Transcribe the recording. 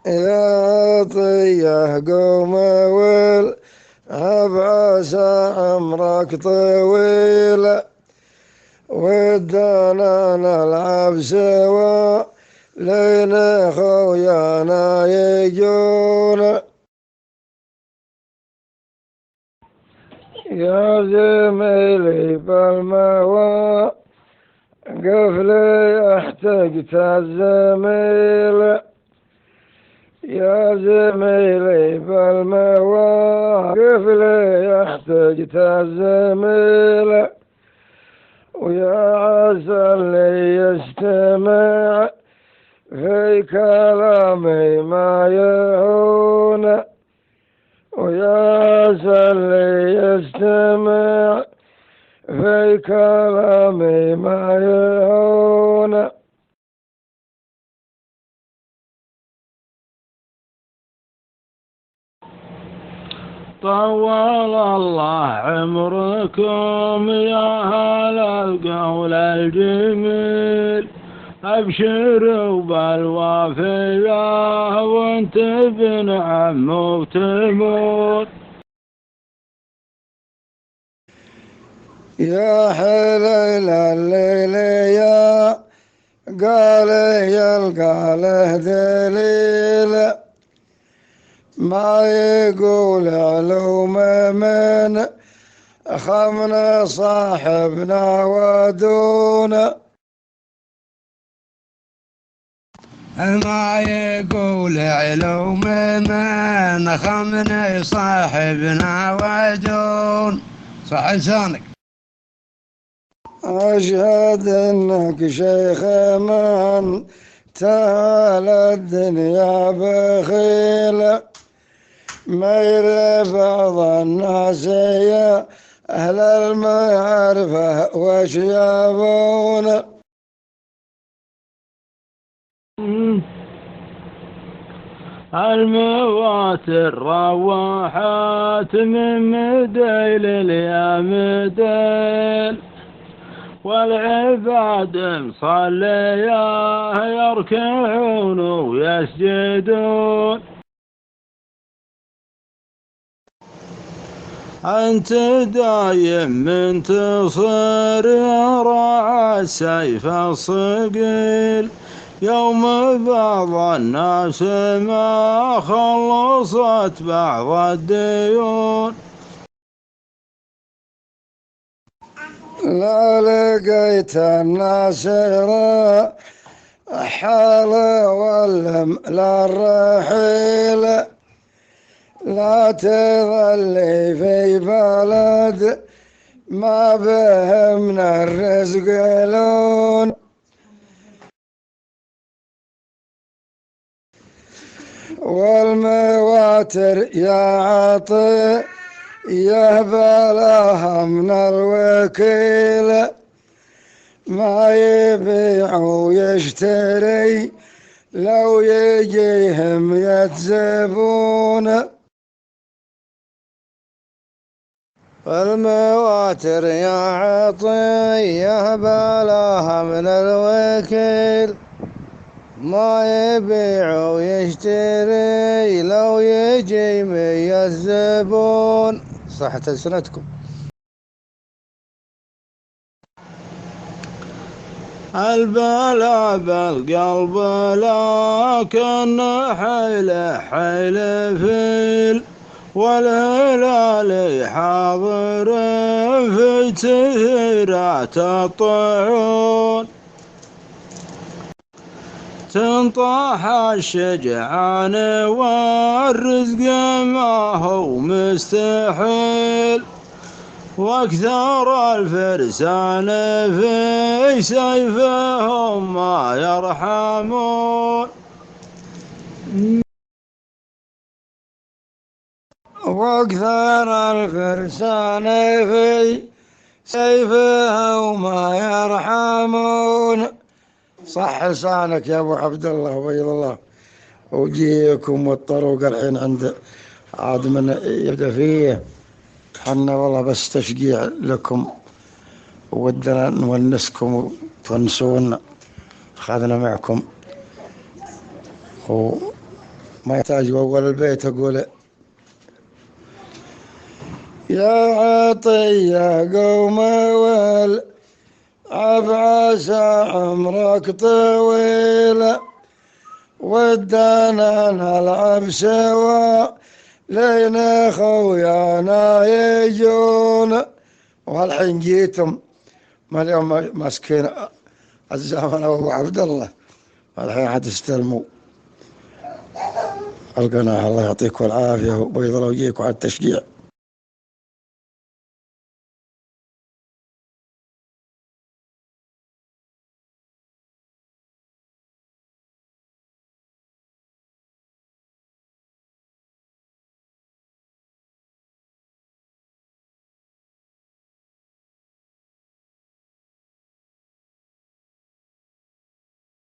يا طيه قوم عسى عمرك طويل، ودنا نلعب سوا لين خويانا يجون. يا زميلي بالموا قفلي احتجت الزميل، يا زميلي بالمواقف لي احتجت الزميل، ويا عسى اللي يستمع في كلامي ما يهون، ويا عسى اللي يستمع في كلامي ما يهون. طول الله عمركم يا أهل القول الجميل، أبشروا بالوافية وانت ابن عم وتموت. يا حليل الليل يا قال يلقى له دليل، ما يقول علوم من خمنا صاحبنا ودونا، ما يقول علوم من خمنا صاحبنا ودون. صح لسانك. أشهد إنك شيخ من تهل الدنيا بخيل، ما يرى بعض الناس يا أهل المعرفة وش يبون. المواتر روحت من مديل يا مديل، والعباد مصلياه يركعون ويسجدون. أنت دايم من تصير راعى السيف الصقيل، يوم بعض الناس ما خلصت بعض الديون. لا لقيت الناصر حال ولم لا الرحيل، لا تظلي في بلد ما به من الرزق لون، والمواتر يا عطي يهبلها من الوكيل، ما يبيع ويشتري لو يجيهم يتزبون. المواتر يا عطي يهبلها من الوكيل، ما يبيع ويشتري لو يجي مية الزبون. صحة سنتكم. البلا بالقلب لكن حيل فيل، والهلال حاضر في تهيرات الطعون. تنطاح الشجعان والرزق ما هو مستحيل، واكثر الفرسان في سيفهم ما يرحمون. واكثر الفرسان في سيفهم ما يرحمون. صح لسانك يا ابو عبد الله وبيض الله. وجيكم والطرق الحين عند عاد من يبدا فيه، حنا والله بس تشجيع لكم، ودنا نونسكم وتونسونا، خذنا معكم ما يحتاج أول البيت أقول يا عطية قوم عسى عمرك طويل ودانا نلعب سوا لين خويانا يجون والحين جيتم ما اليوم ماسكين الزمن أبو عبد الله الحين حتستلموا القناة. الله يعطيكم العافية ويضل وجيكم على التشجيع.